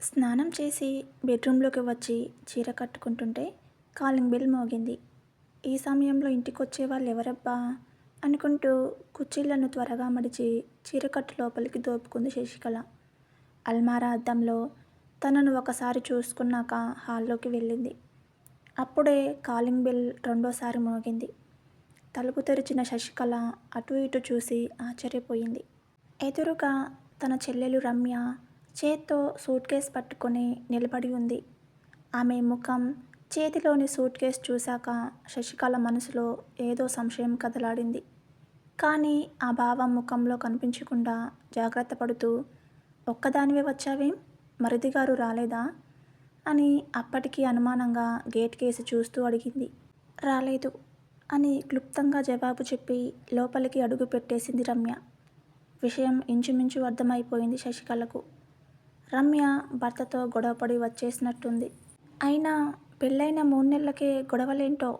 స్నానం చేసి బెడ్రూమ్లోకి వచ్చి చీర కట్టుకుంటుంటే కాలింగ్ బెల్ మోగింది. ఈ సమయంలో ఇంటికొచ్చే వాళ్ళు ఎవరబ్బా అనుకుంటూ కుర్చీలను త్వరగా మడిచి చీరకట్టు లోపలికి దోపుకుంది శశికళ. అల్మారా అద్దంలో తనను ఒకసారి చూసుకున్నాక హాల్లోకి వెళ్ళింది. అప్పుడే కాలింగ్ బెల్ రెండోసారి మోగింది. తలుపు తెరిచిన శశికళ అటు ఇటు చూసి ఆశ్చర్యపోయింది. ఎదురుగా తన చెల్లెలు రమ్య చేత్తో సూట్ కేస్ పట్టుకొని నిలబడి ఉంది. ఆమె ముఖం, చేతిలోని సూట్ కేస్ చూశాక శశికళ మనసులో ఏదో సంశయం కదలాడింది. కానీ ఆ భావం ముఖంలో కనిపించకుండా జాగ్రత్త పడుతూ, ఒక్కదానివే వచ్చావేం, మరిదిగారు రాలేదా అని అప్పటికి అనుమానంగా గేట్ కేసి చూస్తూ అడిగింది. రాలేదు అని క్లుప్తంగా జవాబు చెప్పి లోపలికి అడుగు పెట్టేసింది రమ్య. విషయం ఇంచుమించు అర్థమైపోయింది శశికళకు. రమ్య భర్తతో గొడవపడి వచ్చేసినట్టుంది. అయినా పెళ్ళైన 3 నెలలకే గొడవలేంటో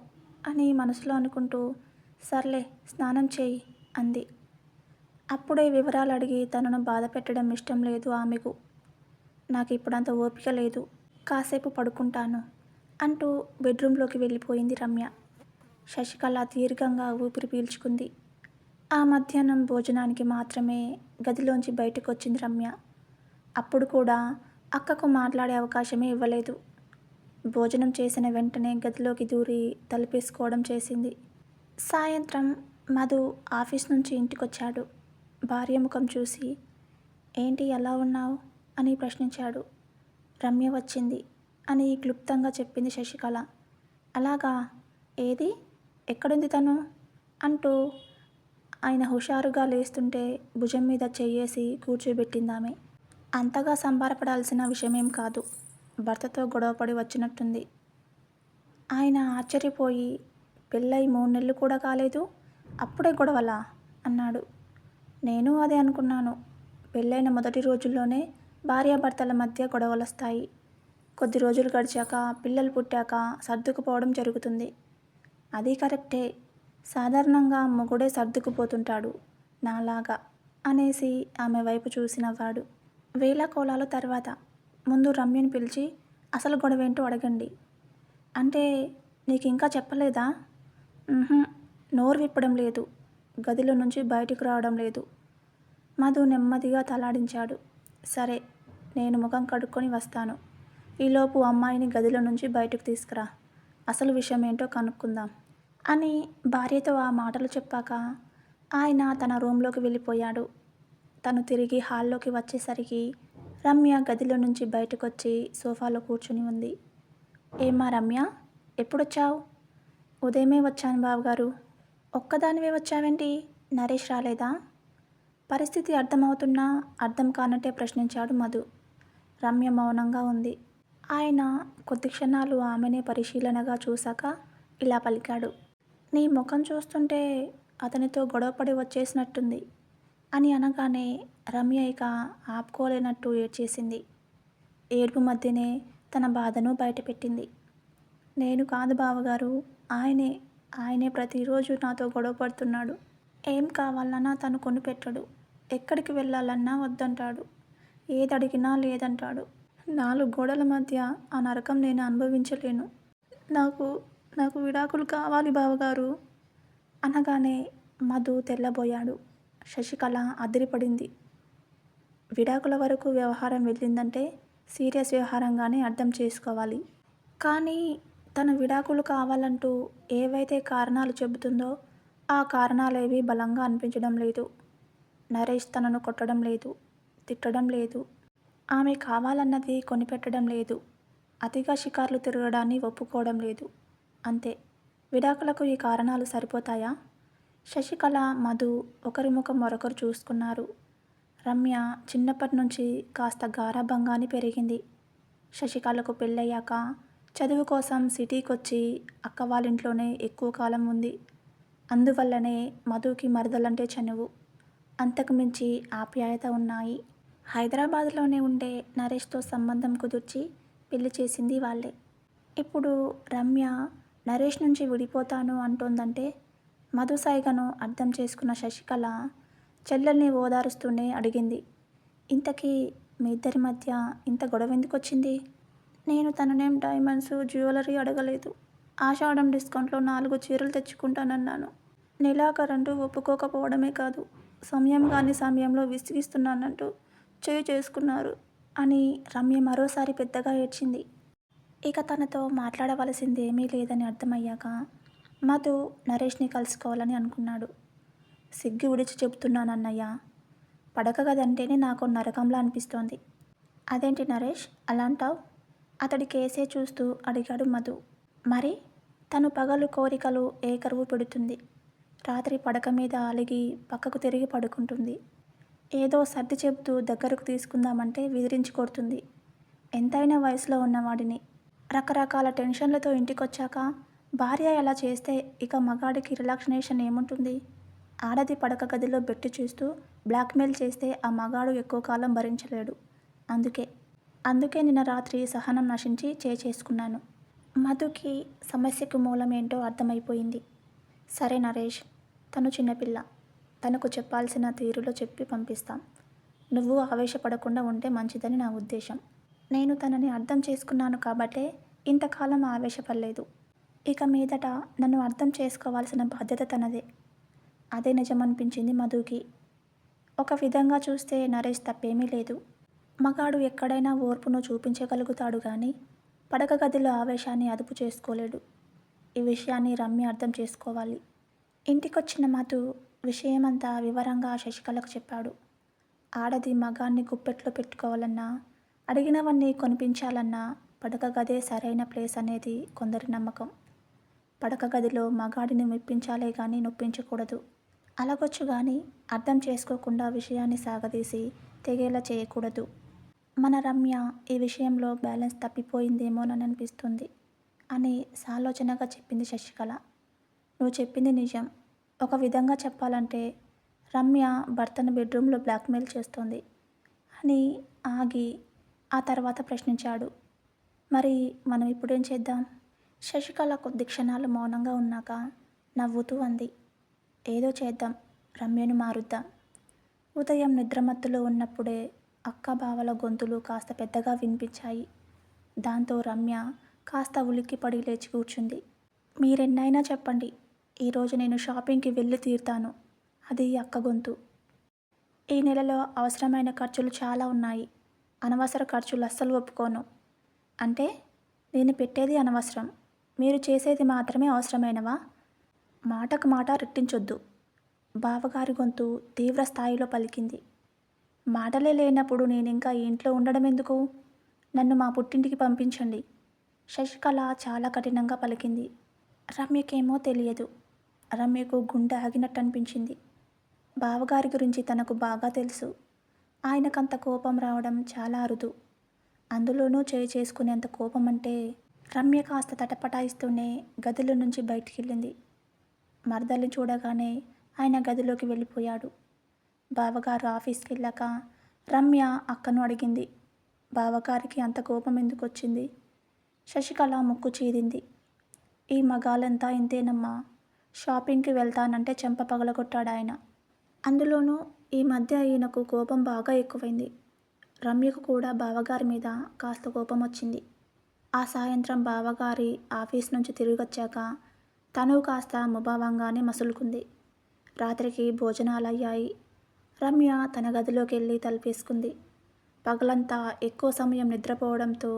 అని మనసులో అనుకుంటూ, సర్లే స్నానం చేయి అంది. అప్పుడే వివరాలు అడిగి తనను బాధ పెట్టడం ఇష్టం లేదు ఆమెకు. నాకు ఇప్పుడంత ఓపిక లేదు, కాసేపు పడుకుంటాను అంటూ బెడ్రూమ్లోకి వెళ్ళిపోయింది రమ్య. శశికళ దీర్ఘంగా ఊపిరి పీల్చుకుంది. ఆ మధ్యాహ్నం భోజనానికి మాత్రమే గదిలోంచి బయటకొచ్చింది రమ్య. అప్పుడు కూడా అక్కకు మాట్లాడే అవకాశమే ఇవ్వలేదు. భోజనం చేసిన వెంటనే గదిలోకి దూరి తలుపేసుకోవడం చేసింది. సాయంత్రం మధు ఆఫీస్ నుంచి ఇంటికొచ్చాడు. భార్య ముఖం చూసి, ఏంటి ఎలా ఉన్నావు అని ప్రశ్నించాడు. రమ్య వచ్చింది అని క్లుప్తంగా చెప్పింది శశికళ. అలాగా, ఏది, ఎక్కడుంది తను అంటూ ఆయన హుషారుగా లేస్తుంటే భుజం మీద చెయ్యేసి కూర్చోబెట్టిందామె. అంతగా సంబరపడాల్సిన విషయమేం కాదు, భర్తతో గొడవపడి వచ్చినట్టుంది. ఆయన ఆశ్చర్యపోయి, పెళ్ళై 3 నెలలు కూడా కాలేదు, అప్పుడే గొడవలా అన్నాడు. నేను అదే అనుకున్నాను. పెళ్ళైన మొదటి రోజుల్లోనే భార్యాభర్తల మధ్య గొడవలొస్తాయి. కొద్ది రోజులు గడిచాక, పిల్లలు పుట్టాక సర్దుకుపోవడం జరుగుతుంది. అది కరెక్టే, సాధారణంగా మొగుడే సర్దుకుపోతుంటాడు నాలాగా అనేసి ఆమె వైపు చూసి నవ్వాడు. వేళాకోళాలు తర్వాత ముందు రమ్యని పిలిచి అసలు గొడవేంటో అడగండి. అంటే నీకింకా చెప్పలేదా? నోరు విప్పడం లేదు, గదిలో నుంచి బయటికి రావడం లేదు. మధు నెమ్మదిగా తలాడించాడు. సరే, నేను ముఖం కడుక్కొని వస్తాను. ఈలోపు అమ్మాయిని గదిలో నుంచి బయటకు తీసుకురా, అసలు విషయం ఏంటో కనుక్కుందాం అని భార్యతో ఆ మాటలు చెప్పాక ఆయన తన రూంలోకి వెళ్ళిపోయాడు. తను తిరిగి హాల్లోకి వచ్చేసరికి రమ్య గదిలో నుంచి బయటకొచ్చి సోఫాలో కూర్చుని ఉంది. ఏమ్మా రమ్య, ఎప్పుడొచ్చావు? ఉదయమే వచ్చాను బావగారు. ఒక్కదానివే వచ్చావేంటి, నరేష్ రాలేదా? పరిస్థితి అర్థమవుతున్నా అర్థం కానట్టే ప్రశ్నించాడు మధు. రమ్య మౌనంగా ఉంది. ఆయన కొద్ది క్షణాలు ఆమెనే పరిశీలనగా చూశాక ఇలా పలికాడు. నీ ముఖం చూస్తుంటే అతనితో గొడవపడి వచ్చేసినట్టుంది అని అనగానే రమ్య ఇక ఆపుకోలేనట్టు ఏడ్చేసింది. ఏడుపు మధ్యనే తన బాధను బయటపెట్టింది. నేను కాదు బావగారు, ఆయనే ప్రతిరోజు నాతో గొడవ పడుతున్నాడు. ఏం కావాలన్నా తను కొనిపెట్టడు, ఎక్కడికి వెళ్ళాలన్నా వద్దంటాడు, ఏదడిగినా లేదంటాడు. 4 గోడల మధ్య ఆ నరకం నేను అనుభవించలేను. నాకు నాకు విడాకులు కావాలి బావగారు అనగానే మధు తెల్లబోయాడు. శశికళ అదిరిపడింది. విడాకుల వరకు వ్యవహారం వెళ్ళిందంటే సీరియస్ వ్యవహారంగానే అర్థం చేసుకోవాలి. కానీ తన విడాకులు కావాలంటూ ఏవైతే కారణాలు చెబుతుందో ఆ కారణాలేవి బలంగా అనిపించడం లేదు. నరేష్ తనను కొట్టడం లేదు, తిట్టడం లేదు, ఆమె కావాలన్నది కొనిపెట్టడం లేదు, అతిగా షికార్లు తిరగడాన్ని ఒప్పుకోవడం లేదు. అంతే, విడాకులకు ఈ కారణాలు సరిపోతాయా? శశికళ, మధు ఒకరి ముఖం మరొకరు చూసుకున్నారు. రమ్య చిన్నప్పటి నుంచి కాస్త గారాబంగానే పెరిగింది. శశికళకు పెళ్ళయ్యాక చదువు కోసం సిటీకొచ్చి అక్క వాళ్ళింట్లోనే ఎక్కువ కాలం ఉంది. అందువల్లనే మధుకి మరదలంటే చనువు, అంతకుమించి ఆప్యాయత ఉన్నాయి. హైదరాబాద్లోనే ఉండే నరేష్తో సంబంధం కుదిర్చి పెళ్లి చేసింది వాళ్ళే. ఇప్పుడు రమ్య నరేష్ నుంచి విడిపోతాను అంటోందంటే మధు సైగను అర్థం చేసుకున్న శశికళ చెల్లెల్ని ఓదారుస్తూనే అడిగింది. ఇంతకీ మీ ఇద్దరి మధ్య ఇంత గొడవ ఎందుకు వచ్చింది? నేను తననేం డైమండ్స్, జ్యువెలరీ అడగలేదు. ఆషాఢం డిస్కౌంట్లో 4 చీరలు తెచ్చుకుంటానన్నాను. నెలాఖరంటూ ఒప్పుకోకపోవడమే కాదు, సమయం కాని సమయంలో విసిగిస్తున్నానంటూ చేయి చేసుకున్నారు అని రమ్య మరోసారి పెద్దగా ఏడ్చింది. ఇక తనతో మాట్లాడవలసిందేమీ లేదని అర్థమయ్యాక మధు నరేష్ని కలుసుకోవాలని అనుకున్నాడు. సిగ్గు విడిచి చెబుతున్నానన్నయ్య, పడక గదంటేనే నాకు నరకంలా అనిపిస్తోంది. అదేంటి నరేష్ అలా అంటావ్? అతడి కేసే చూస్తూ అడిగాడు మధు. మరి తను పగలు కోరికలు ఏకరువు పెడుతుంది, రాత్రి పడక మీద అలిగి పక్కకు తిరిగి పడుకుంటుంది. ఏదో సర్ది చెబుతూ దగ్గరకు తీసుకుందామంటే విదిరించి కొడుతుంది. ఎంతైనా వయసులో ఉన్నవాడిని రకరకాల టెన్షన్లతో ఇంటికొచ్చాక భార్య ఎలా చేస్తే ఇక మగాడికి రిలాక్సినేషన్ ఏముంటుంది? ఆడది పడక గదిలో బెట్టు చూస్తూ బ్లాక్మెయిల్ చేస్తే ఆ మగాడు ఎక్కువ కాలం భరించలేడు. అందుకే నిన్న రాత్రి సహనం నశించి చేసుకున్నాను. మధుకి సమస్యకు మూలం ఏంటో అర్థమైపోయింది. సరే నరేష్, తను చిన్నపిల్ల, తనకు చెప్పాల్సిన తీరులో చెప్పి పంపిస్తాం. నువ్వు ఆవేశపడకుండా ఉంటే మంచిదని నా ఉద్దేశం. నేను తనని అర్థం చేసుకున్నాను కాబట్టే ఇంతకాలం ఆవేశపడలేదు. ఇక మీదట నన్ను అర్థం చేసుకోవాల్సిన బాధ్యత తనదే. అదే నిజమనిపించింది మధుకి. ఒక విధంగా చూస్తే నరేష్ తప్పేమీ లేదు. మగాడు ఎక్కడైనా ఓర్పును చూపించగలుగుతాడు కానీ పడక గదిలో ఆవేశాన్ని అదుపు చేసుకోలేడు. ఈ విషయాన్ని రమ్య అర్థం చేసుకోవాలి. ఇంటికొచ్చిన మధు విషయమంతా వివరంగా శశికళకు చెప్పాడు. ఆడది మగాన్ని గుప్పెట్లో పెట్టుకోవాలన్నా, అడిగినవన్నీ కొనిపించాలన్నా పడక గదే సరైన ప్లేస్ అనేది కొందరి నమ్మకం. పడక గదిలో మగాడిని మెప్పించాలే కానీ నొప్పించకూడదు. అలగొచ్చు కానీ అర్థం చేసుకోకుండా విషయాన్ని సాగదీసి తెగేలా చేయకూడదు. మన రమ్య ఈ విషయంలో బ్యాలెన్స్ తప్పిపోయిందేమోనని అనిపిస్తుంది అని సాలోచనగా చెప్పింది శశికళ. నువ్వు చెప్పింది నిజం. ఒక విధంగా చెప్పాలంటే రమ్య భర్తను బెడ్రూమ్లో బ్లాక్మెయిల్ చేస్తోంది అని ఆగి ఆ తర్వాత ప్రశ్నించాడు. మరి మనం ఇప్పుడేం చేద్దాం? శశికళ కొద్ది క్షణాలు మౌనంగా ఉన్నాక నవ్వుతూ అంది. ఏదో చేద్దాం, రమ్యను మారుద్దాం. ఉదయం నిద్రమత్తులో ఉన్నప్పుడే అక్క బావల గొంతులు కాస్త పెద్దగా వినిపించాయి. దాంతో రమ్య కాస్త ఉలిక్కిపడి లేచి కూర్చుంది. మీరెన్నైనా చెప్పండి, ఈరోజు నేను షాపింగ్కి వెళ్ళి తీరుతాను. అది అక్క గొంతు. ఈ నెలలో అవసరమైన ఖర్చులు చాలా ఉన్నాయి. అనవసర ఖర్చులు అస్సలు ఒప్పుకోను. అంటే నేను పెట్టేది అనవసరం, మీరు చేసేది మాత్రమే అవసరమైనవా? మాటకు మాట రెట్టించొద్దు. బావగారి గొంతు తీవ్ర స్థాయిలో పలికింది. మాటలే లేనప్పుడు నేనింకా ఈ ఇంట్లో ఉండడం ఎందుకు? నన్ను మా పుట్టింటికి పంపించండి. శశికళ చాలా కఠినంగా పలికింది. రమ్యకేమో తెలియదు. రమ్యకు గుండె ఆగినట్టు అనిపించింది. బావగారి గురించి తనకు బాగా తెలుసు. ఆయనకంత కోపం రావడం చాలా అరుదు. అందులోనూ చేసుకునేంత కోపం అంటే. రమ్య కాస్త తటపటాయిస్తూనే గదిలో నుంచి బయటికి వెళ్ళింది. మరదల్ని చూడగానే ఆయన గదిలోకి వెళ్ళిపోయాడు. బావగారు ఆఫీస్కి వెళ్ళాక రమ్య అక్కను అడిగింది, బావగారికి అంత కోపం ఎందుకు వచ్చింది? శశికళ ముక్కు చీదింది. ఈ మగాళ్ళంతా ఇంతేనమ్మా, షాపింగ్కి వెళ్తానంటే చెంప పగలగొట్టాడు ఆయన. అందులోనూ ఈ మధ్య ఈయనకు కోపం బాగా ఎక్కువైంది. రమ్యకు కూడా బావగారి మీద కాస్త కోపం వచ్చింది. ఆ సాయంత్రం బావగారి ఆఫీస్ నుంచి తిరిగొచ్చాక తను కాస్త ముభావంగానే మసులుకుంది. రాత్రికి భోజనాలయ్యాయి. రమ్య తన గదిలోకి వెళ్ళి తలుపేసుకుంది. పగలంతా ఎక్కువ సమయం నిద్రపోవడంతో,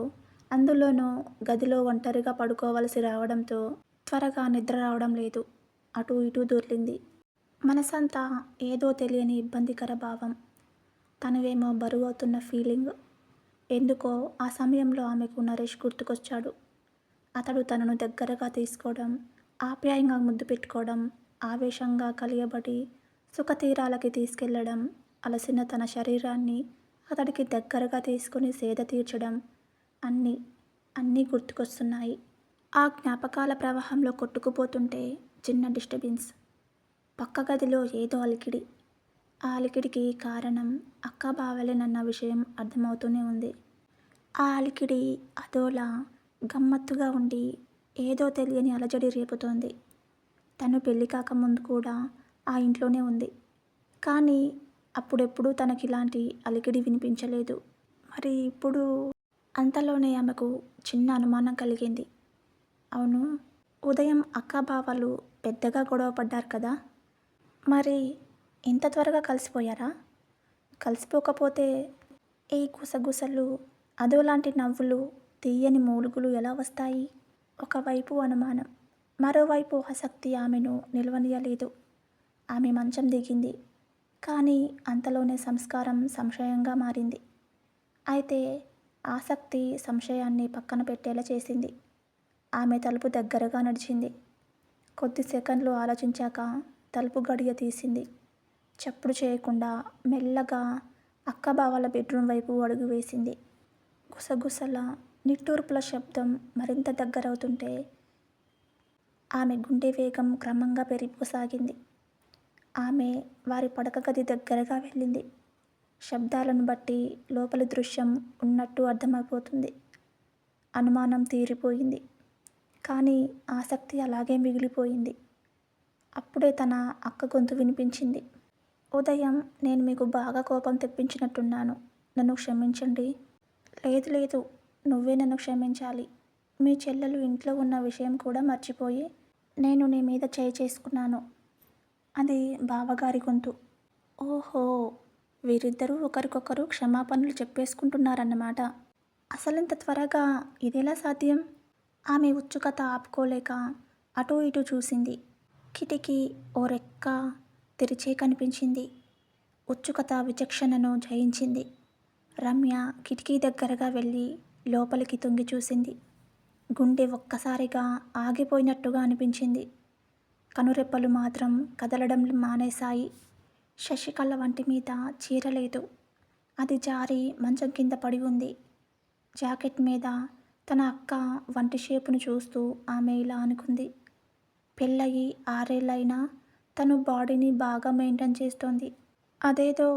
అందులోనూ గదిలో ఒంటరిగా పడుకోవలసి రావడంతో త్వరగా నిద్ర రావడం లేదు. అటూ ఇటూ దొర్లింది. మనసంతా ఏదో తెలియని ఇబ్బందికర భావం. తనువేమో బరువవుతున్న ఫీలింగ్. ఎందుకో ఆ సమయంలో ఆమెకు నరేష్ గుర్తుకొచ్చాడు. అతడు తనను దగ్గరగా తీసుకోవడం, ఆప్యాయంగా ముద్దు పెట్టుకోవడం, ఆవేశంగా కలియబడి సుఖతీరాలకి తీసుకెళ్లడం, అలసిన తన శరీరాన్ని అతడికి దగ్గరగా తీసుకుని సేద తీర్చడం, అన్నీ గుర్తుకొస్తున్నాయి. ఆ జ్ఞాపకాల ప్రవాహంలో కొట్టుకుపోతుంటే చిన్న డిస్టర్బెన్స్. పక్క గదిలో ఏదో అలికిడి. ఆ అలికిడికి కారణం అక్క బావలేనన్న విషయం అర్థమవుతూనే ఉంది. ఆ అలికిడి అదోలా గమ్మత్తుగా ఉండి ఏదో తెలియని అలజడి రేపుతోంది. తను పెళ్లి కాకముందు కూడా ఆ ఇంట్లోనే ఉంది. కానీ అప్పుడెప్పుడూ తనకిలాంటి అలికిడి వినిపించలేదు. మరి ఇప్పుడు అంతలోనే ఆమెకు చిన్న అనుమానం కలిగింది. అవును, ఉదయం అక్కా బావలు పెద్దగా గొడవ పడ్డారు కదా! మరి ఇంత త్వరగా కలిసిపోయారా? కలిసిపోకపోతే ఈ గుసగుసలు, అదోలాంటి నవ్వులు, తీయని మూలుగులు ఎలా వస్తాయి? ఒకవైపు అనుమానం, మరోవైపు ఆసక్తి ఆమెను నిలవనీయలేదు. ఆమె మంచం దిగింది. కానీ అంతలోనే సంస్కారం సంశయంగా మారింది. అయితే ఆసక్తి సంశయాన్ని పక్కన పెట్టేలా చేసింది. ఆమె తలుపు దగ్గరగా నడిచింది. కొద్ది సెకన్లు ఆలోచించాక తలుపు గడియ తీసింది. చప్పుడు చేయకుండా మెల్లగా అక్కబావల బెడ్రూమ్ వైపు అడుగు వేసింది. గుసగుసల, నిట్టూర్పుల శబ్దం మరింత దగ్గరవుతుంటే ఆమె గుండె వేగం క్రమంగా పెరిగిపోసాగింది. ఆమె వారి పడక గది దగ్గరగా వెళ్ళింది. శబ్దాలను బట్టి లోపలి దృశ్యం ఉన్నట్టు అర్థమైపోతుంది. అనుమానం తీరిపోయింది. కానీ ఆసక్తి అలాగే మిగిలిపోయింది. అప్పుడే తన అక్క గొంతు వినిపించింది. ఉదయం నేను మీకు బాగా కోపం తెప్పించినట్టున్నాను. నన్ను క్షమించండి. లేదు లేదు, నువ్వే నన్ను క్షమించాలి. మీ చెల్లెలు ఇంట్లో ఉన్న విషయం కూడా మర్చిపోయి నేను నీ మీద చేయి చేసుకున్నాను. అది బావగారి గొంతు. ఓహో, వీరిద్దరూ ఒకరికొకరు క్షమాపణలు చెప్పేసుకుంటున్నారన్నమాట. అసలింత త్వరగా ఇదెలా సాధ్యం? ఆమె ఉత్సుకత ఆపుకోలేక అటూ ఇటూ చూసింది. కిటికీ ఓ రెక్క తెరిచే కనిపించింది. ఉత్సుకత విచక్షణను జయించింది. రమ్య కిటికీ దగ్గరగా వెళ్ళి లోపలికి తొంగి చూసింది. గుండె ఒక్కసారిగా ఆగిపోయినట్టుగా అనిపించింది. కనురెప్పలు మాత్రం కదలడం మానేశాయి. శశికళ వంటి మీద చీర లేదు. అది జారి మంచం కింద పడి ఉంది. జాకెట్ మీద తన అక్క వంటి షేపును చూస్తూ ఆమె ఇలా అనుకుంది. పెళ్ళయి 6 ఏళ్ళైనా తను బాడీని బాగా మెయింటైన్ చేస్తోంది. అదేదో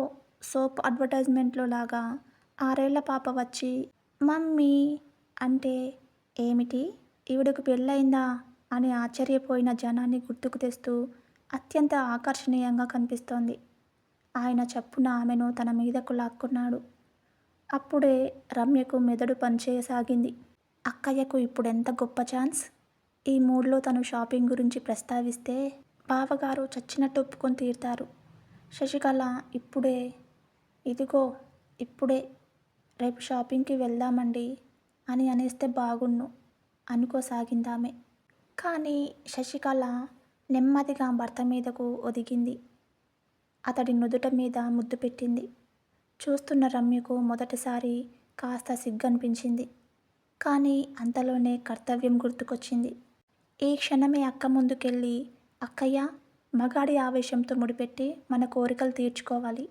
సోప్ అడ్వర్టైజ్మెంట్లో లాగా 6 ఏళ్ల పాప వచ్చి మమ్మీ అంటే ఏమిటి, ఈవిడకు పెళ్ళయిందా అని ఆశ్చర్యపోయిన జనాన్ని గుర్తుకు తెస్తూ అత్యంత ఆకర్షణీయంగా కనిపిస్తోంది. ఆయన చప్పున ఆమెను తన మీదకు లాక్కున్నాడు. అప్పుడే రమ్యకు మెదడు పనిచేయసాగింది. అక్కయ్యకు ఇప్పుడెంత గొప్ప ఛాన్స్! ఈ మూడ్లో తను షాపింగ్ గురించి ప్రస్తావిస్తే బావగారు చచ్చినట్టు ఒప్పుకొని తీరుతారు. శశికళ ఇప్పుడే, ఇదిగో ఇప్పుడే, రేపు షాపింగ్కి వెళ్దామండి అని అనేస్తే బాగుణ్ణు అనుకోసాగిందామె. కానీ శశికళ నెమ్మదిగా భర్త మీదకు ఒదిగింది. అతడి నుదుట మీద ముద్దు పెట్టింది. చూస్తున్న రమ్యకు మొదటిసారి కాస్త సిగ్గనిపించింది. కానీ అంతలోనే కర్తవ్యం గుర్తుకొచ్చింది. ఈ క్షణమే అక్క ముందుకెళ్ళి, అక్కయ్య, మగాడి ఆవేశంతో ముడిపెట్టి మన కోరికలు తీర్చుకోవాలి.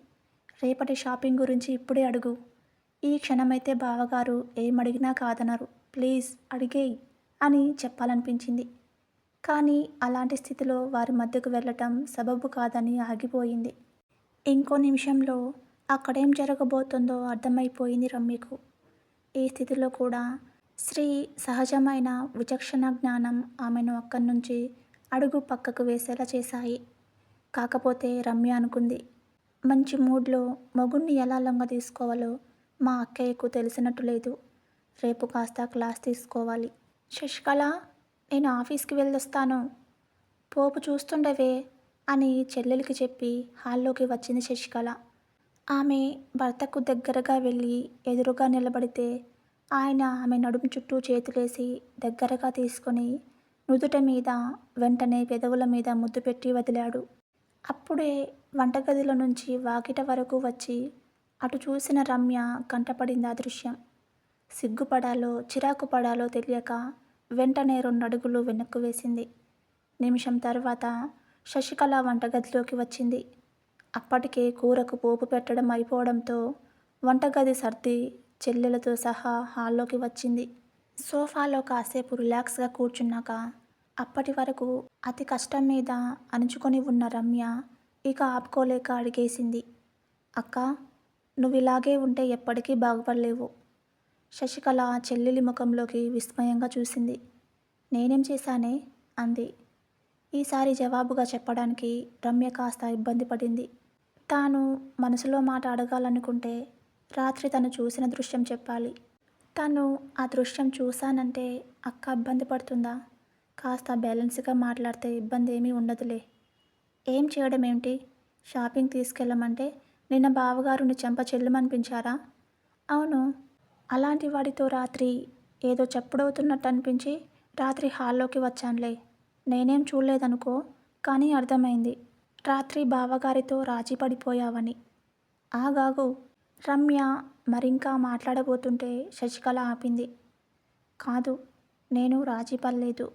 రేపటి షాపింగ్ గురించి ఇప్పుడే అడుగు. ఈ క్షణమైతే బావగారు ఏమడిగినా కాదనరు. ప్లీజ్ అడిగేయ్ అని చెప్పాలనిపించింది. కానీ అలాంటి స్థితిలో వారి మధ్యకు వెళ్ళటం సబబు కాదని ఆగిపోయింది. ఇంకో నిమిషంలో అక్కడేం జరగబోతుందో అర్థమైపోయింది రమ్యకు. ఈ స్థితిలో కూడా శ్రీ సహజమైన విచక్షణ జ్ఞానం ఆమెను అక్కడి నుంచి అడుగు పక్కకు వేసేలా చేశాయి. కాకపోతే రమ్య అనుకుంది, మంచి మూడ్లో మొగుణ్ణి ఎలా లొంగ తీసుకోవాలో మా అక్కయ్యకు తెలిసినట్టు లేదు. రేపు కాస్త క్లాస్ తీసుకోవాలి. శశికళ, నేను ఆఫీస్కి వెళ్ళొస్తాను. పోపు చూస్తుండవే అని చెల్లెలికి చెప్పి హాల్లోకి వచ్చింది శశికళ. ఆమె భర్తకు దగ్గరగా వెళ్ళి ఎదురుగా నిలబడితే ఆయన ఆమె నడుము చుట్టూ చేతులేసి దగ్గరగా తీసుకొని నుదుట మీద, వెంటనే పెదవుల మీద ముద్దు పెట్టి వదిలాడు. అప్పుడే వంటగదిలో నుంచి వాకిట వరకు వచ్చి అటు చూసిన రమ్య కంటపడింది ఆ దృశ్యం. సిగ్గుపడాలో చిరాకు పడాలో తెలియక వెంటనే 2 అడుగులు వెనక్కు వేసింది. నిమిషం తర్వాత శశికళ వంటగదిలోకి వచ్చింది. అప్పటికే కూరకు పోపు పెట్టడం అయిపోవడంతో వంటగది సర్ది చెల్లెలతో సహా హాల్లోకి వచ్చింది. సోఫాలో కాసేపు రిలాక్స్గా కూర్చున్నాక అప్పటి వరకు అతి కష్టం మీద అణుచుకొని ఉన్న రమ్య ఇక ఆపుకోలేక అడిగేసింది. అక్క, నువ్విలాగే ఉంటే ఎప్పటికీ బాగుపడలేవు. శశికళ చెల్లెలి ముఖంలోకి విస్మయంగా చూసింది. నేనేం చేశానే అంది. ఈసారి జవాబుగా చెప్పడానికి రమ్య కాస్త ఇబ్బంది పడింది. తాను మనసులో మాట అడగాలనుకుంటే రాత్రి తను చూసిన దృశ్యం చెప్పాలి. తను ఆ దృశ్యం చూశానంటే అక్క ఇబ్బంది పడుతుందా? కాస్త బ్యాలెన్స్‌గా మాట్లాడితే ఇబ్బంది ఏమీ ఉండదులే. ఏం చేయడం ఏమిటి? షాపింగ్ తీసుకెళ్ళమంటే నిన్న బావగారు నీ చెంప చెల్లుమనిపించారా? అవును. అలాంటి వాడితో రాత్రి ఏదో చప్పుడవుతున్నట్టు అనిపించి రాత్రి హాల్లోకి వచ్చానులే. నేనేం చూడలేదనుకో, కానీ అర్థమైంది. రాత్రి బావగారితో రాజీ పడిపోయావని. ఆగాగు. రమ్య మరింకా మాట్లాడబోతుంటే శశికళ ఆపింది. కాదు, నేను రాజీ పడలేదు.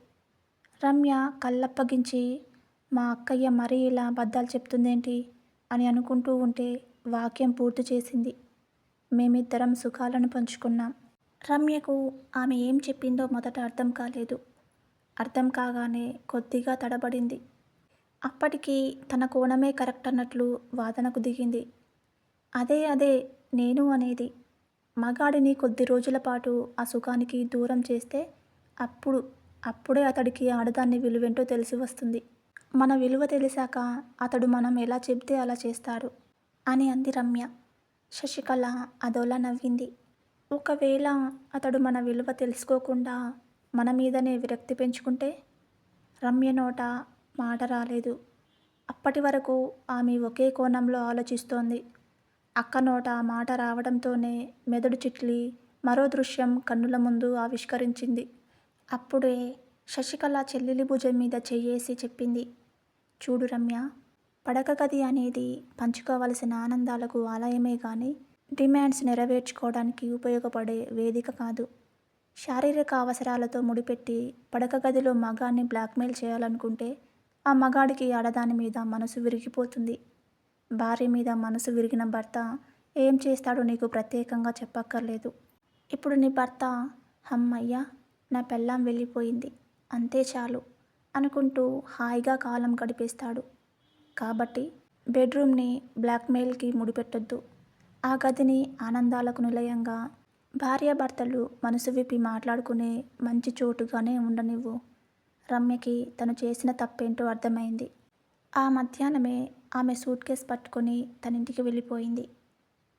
రమ్య కళ్ళప్పగించి మా అక్కయ్య మరీ ఇలా అబద్ధాలు చెప్తుందేంటి అని అనుకుంటూ ఉంటే వాక్యం పూర్తి చేసింది. మేమిద్దరం సుఖాలను పంచుకున్నాం. రమ్యకు ఆమె ఏం చెప్పిందో మొదట అర్థం కాలేదు. అర్థం కాగానే కొద్దిగా తడబడింది. అప్పటికి తన కోణమే కరెక్ట్ అన్నట్లు వాదనకు దిగింది. అదే నేను అనేది. మగాడిని కొద్ది రోజుల పాటు ఆ సుఖానికి దూరం చేస్తే అప్పుడే అతడికి ఆడదాన్ని విలువేంటో తెలిసి వస్తుంది. మన విలువ తెలిసాక అతడు మనం ఎలా చెబితే అలా చేస్తాడు అని అంది రమ్య. శశికళ అదోలా నవ్వింది. ఒకవేళ అతడు మన విలువ తెలుసుకోకుండా మన మీదనే విరక్తి పెంచుకుంటే? రమ్య నోట మాట రాలేదు. అప్పటి వరకు ఆమె ఒకే కోణంలో ఆలోచిస్తోంది. అక్క నోట మాట రావడంతోనే మెదడు చిట్లి మరో దృశ్యం కన్నుల ముందు ఆవిష్కరించింది. అప్పుడే శశికళ చెల్లెలి భుజం మీద చెయ్యేసి చెప్పింది. చూడు రమ్య, పడక గది అనేది పంచుకోవలసిన ఆనందాలకు ఆలయమే కానీ డిమాండ్స్ నెరవేర్చుకోవడానికి ఉపయోగపడే వేదిక కాదు. శారీరక అవసరాలతో ముడిపెట్టి పడక గదిలో మగాన్ని బ్లాక్మెయిల్ చేయాలనుకుంటే ఆ మగాడికి ఆడదాని మీద మనసు విరిగిపోతుంది. భార్య మీద మనసు విరిగిన భర్త ఏం చేస్తాడో నీకు ప్రత్యేకంగా చెప్పక్కర్లేదు. ఇప్పుడు నీ భర్త హమ్మయ్య, నా పెళ్ళాం వెళ్ళిపోయింది, అంతే చాలు అనుకుంటూ హాయిగా కాలం గడిపేస్తాడు. కాబట్టి బెడ్రూమ్ని బ్లాక్మెయిల్కి ముడిపెట్టొద్దు. ఆ గదిని ఆనందాలకు నిలయంగా భార్యాభర్తలు మనసు విప్పి మాట్లాడుకునే మంచి చోటుగానే ఉండనివ్వు. రమ్యకి తను చేసిన తప్పేంటో అర్థమైంది. ఆ మధ్యాహ్నమే ఆమె సూట్ కేస్ పట్టుకొని తనింటికి వెళ్ళిపోయింది.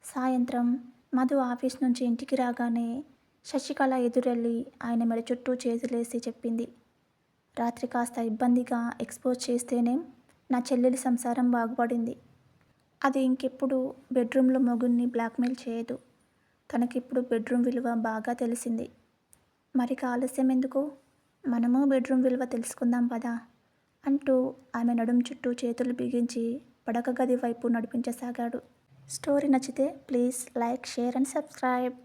సాయంత్రం మధు ఆఫీస్ నుంచి ఇంటికి రాగానే శశికళ ఎదురెళ్ళి ఆయన మెడ చుట్టూ చేతులేసి చెప్పింది. రాత్రి కాస్త ఇబ్బందిగా ఎక్స్పోజ్ చేస్తేనే నా చెల్లెలి సంసారం బాగుపడింది. అది ఇంకెప్పుడు బెడ్రూమ్లో మొగుడిని బ్లాక్మెయిల్ చేయదు. తనకిప్పుడు బెడ్రూమ్ విలువ బాగా తెలిసింది. మరిక ఆలస్యం ఎందుకు? మనము బెడ్రూమ్ విలువ తెలుసుకుందాం పదా అంటూ ఆమె నడుం చుట్టూ చేతులు బిగించి పడక గది వైపు నడిపించసాగాడు. స్టోరీ నచ్చితే please like, share and subscribe.